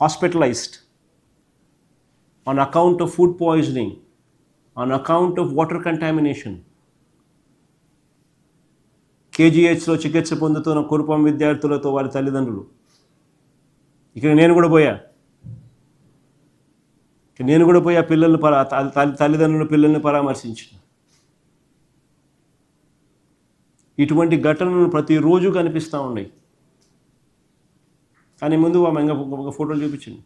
hospitalized on account of food poisoning, on account of water contamination. కేజీహెచ్లో చికిత్స పొందుతున్న కురుపం విద్యార్థులతో వారి తల్లిదండ్రులు. ఇక్కడ నేను కూడా పోయా పిల్లల్ని తల్లిదండ్రుల పిల్లల్ని పరామర్శించిన. ఇటువంటి ఘటనలు ప్రతిరోజు కనిపిస్తూ ఉన్నాయి. కానీ ముందు ఒక ఫోటోలు చూపించింది.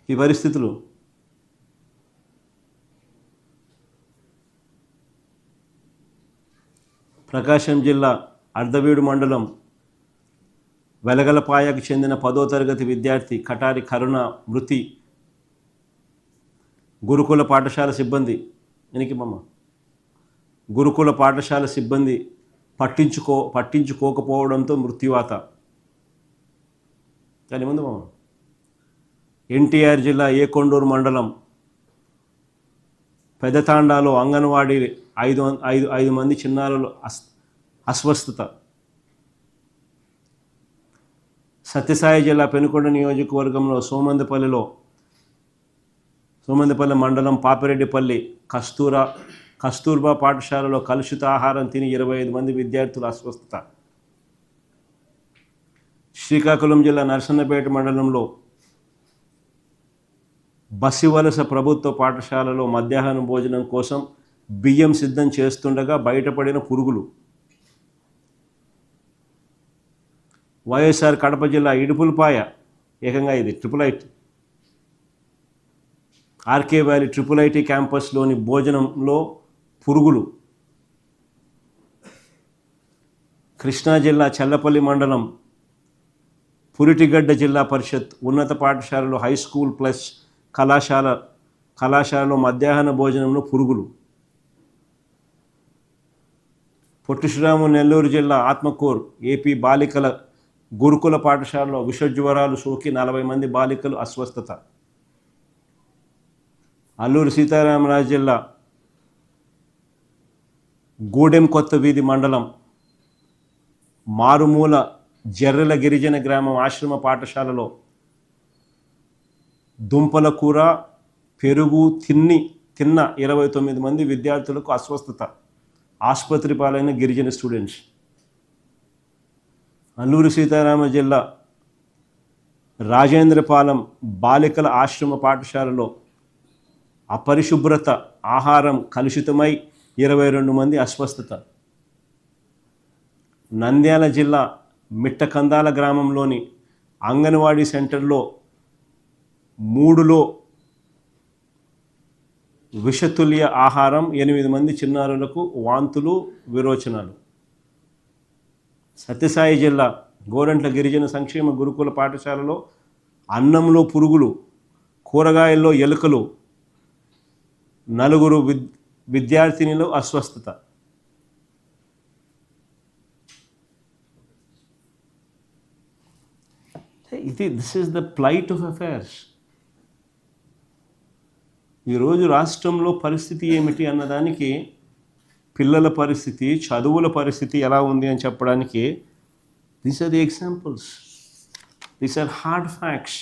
ఈ పరిస్థితులు ప్రకాశం జిల్లా అర్ధవీడు మండలం వెలగలపాయకు చెందిన 10వ తరగతి విద్యార్థి కటారి కరుణ మృతి గురుకుల పాఠశాల సిబ్బంది పట్టించుకోకపోవడంతో మృత్యువాత. దాని ముందు ఎన్టీఆర్ జిల్లా ఏకొండూరు మండలం పెదతాండాలో అంగన్వాడీ 5 మంది చిన్నారులు అస్వస్థత. సత్యసాయి జిల్లా పెనుకొండ నియోజకవర్గంలో సోమందిపల్లి మండలం పాపిరెడ్డిపల్లి కస్తూర్బా పాఠశాలలో కలుషిత ఆహారం తిని 25 మంది విద్యార్థులు అస్వస్థత. శ్రీకాకుళం జిల్లా నరసన్నపేట మండలంలో బసివలస ప్రభుత్వ పాఠశాలలో మధ్యాహ్నం భోజనం కోసం బియ్యం సిద్ధం చేస్తుండగా బయటపడిన పురుగులు. వైఎస్ఆర్ కడప జిల్లా ఇడుపులపాయ ఏకంగా ఇది IIIT ఆర్కే వ్యాలీ IIIT క్యాంపస్లోని భోజనంలో పురుగులు. కృష్ణా జిల్లా చల్లపల్లి మండలం పురిటిగడ్డ జిల్లా పరిషత్ ఉన్నత పాఠశాలలో హై స్కూల్ ప్లస్ కళాశాలలో మధ్యాహ్న భోజనంలో పురుగులు. పొట్టి శ్రీరాములు నెల్లూరు జిల్లా ఆత్మకూరు ఏపీ బాలికల గురుకుల పాఠశాలలో విషజ్వరాలు సోకి 40 మంది బాలికలు అస్వస్థత. అల్లూరు సీతారామరాజు జిల్లా గూడెం కొత్త వీధి మండలం మారుమూల జర్రెల గిరిజన గ్రామం ఆశ్రమ పాఠశాలలో దుంపల కూర పెరుగు తిన్న 29 మంది విద్యార్థులకు అస్వస్థత. ఆసుపత్రి పాలైన గిరిజన స్టూడెంట్స్. అల్లూరు సీతారామ జిల్లా రాజేంద్రపాలెం బాలికల ఆశ్రమ పాఠశాలలో అపరిశుభ్రత ఆహారం కలుషితమై 22 మంది అస్వస్థత. నంద్యాల జిల్లా మిట్టకందాల గ్రామంలోని అంగన్వాడీ సెంటర్లో 3లో విషతుల్య ఆహారం 8 మంది చిన్నారులకు వాంతులు విరోచనాలు. సత్యసాయి జిల్లా గోరంట్ల గిరిజన సంక్షేమ గురుకుల పాఠశాలలో అన్నంలో పురుగులు, కూరగాయల్లో ఎలుకలు, 4 విద్యార్థినులు అస్వస్థత. This is the plight of affairs. ఈరోజు రాష్ట్రంలో పరిస్థితి ఏమిటి అన్నదానికి, పిల్లల పరిస్థితి, చదువుల పరిస్థితి ఎలా ఉంది అని చెప్పడానికి these are the examples, these are hard facts.